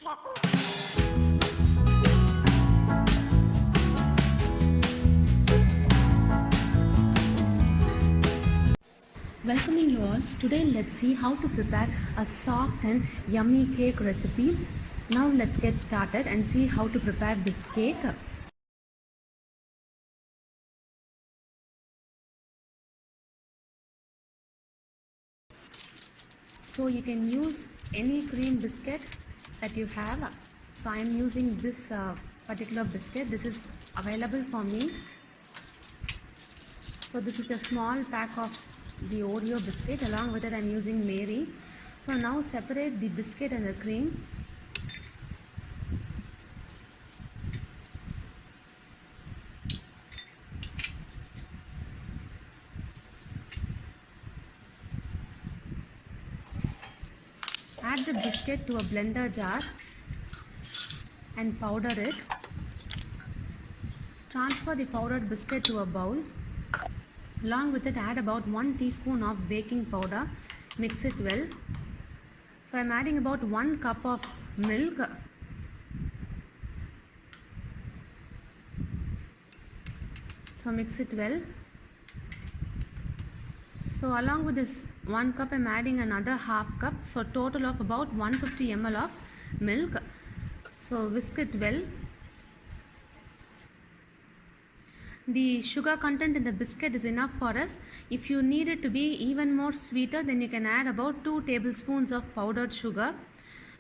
Welcoming you all. Today let's see how to prepare a soft and yummy cake recipe. Now let's get started and see how to prepare this cake. So you can use any cream biscuit that you have. So I am using this particular biscuit. This is available for me. So this is a small pack of the Oreo biscuit. Along with it I am using Mary. So now separate the biscuit and the cream. Add the biscuit to a blender jar and powder it. Transfer the powdered biscuit to a bowl. Along with it add about 1 teaspoon of baking powder. Mix it well. So I am adding about 1 cup of milk. So mix it well. So along with this 1 cup I am adding another half cup. So total of about 150 ml of milk. So whisk it well. The sugar content in the biscuit is enough for us. If you need it to be even more sweeter, then you can add about 2 tablespoons of powdered sugar.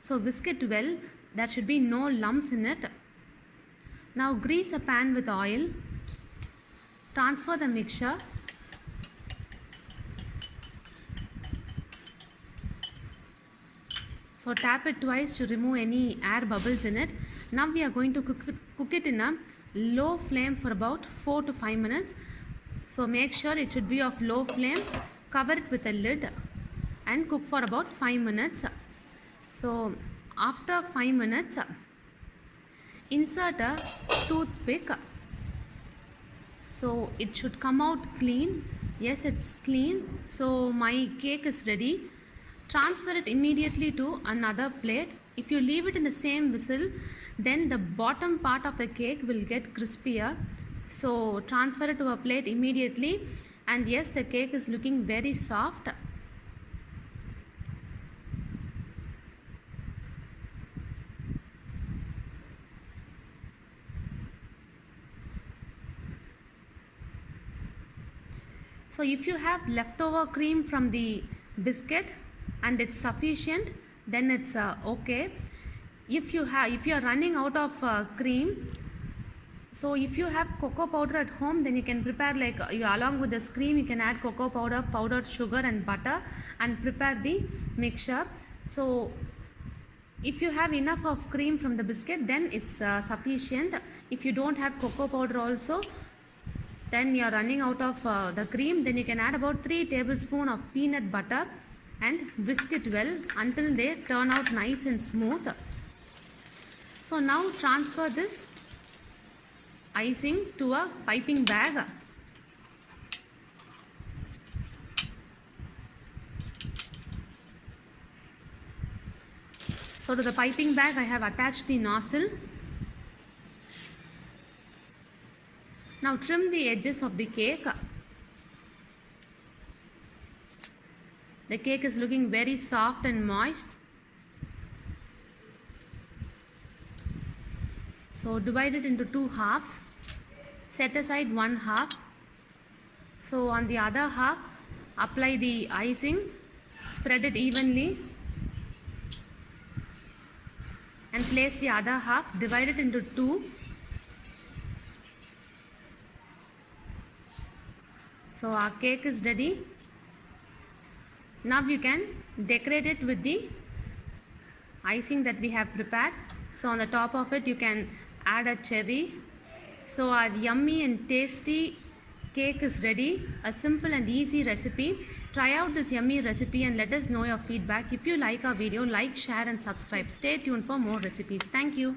So whisk it well. There should be no lumps in it. Now grease a pan with oil. Transfer the mixture. So tap it twice to remove any air bubbles in it. Now we are going to cook it in a low flame for about 4 to 5 minutes. So make sure it should be of low flame. Cover it with a lid and cook for about 5 minutes. So after 5 minutes, insert a toothpick. So it should come out clean. Yes, it's clean. So my cake is ready. Transfer it immediately to another plate. If you leave it in the same vessel, then the bottom part of the cake will get crispier. So transfer it to a plate immediately, and yes, the cake is looking very soft. So if you have leftover cream from the biscuit and it's sufficient, then it's okay. If you are running out of cream, so if you have cocoa powder at home, then you can prepare along with this cream you can add cocoa powder, powdered sugar and butter and prepare the mixture. So if you have enough of cream from the biscuit, then it's sufficient. If you don't have cocoa powder also, then you are running out of the cream, then you can add about 3 tablespoons of peanut butter and whisk it well until they turn out nice and smooth. So now transfer this icing to a piping bag. So to the piping bag I have attached the nozzle. Now trim the edges of the cake. The cake is looking very soft and moist. So divide it into 2 halves. Set aside 1 half. So on the other half, apply the icing. Spread it evenly. And place the other half. Divide it into 2. So our cake is ready. Now you can decorate it with the icing that we have prepared. So on the top of it you can add a cherry. So our yummy and tasty cake is ready. A simple and easy recipe. Try out this yummy recipe and let us know your feedback. If you like our video, like, share and subscribe. Stay tuned for more recipes. Thank you.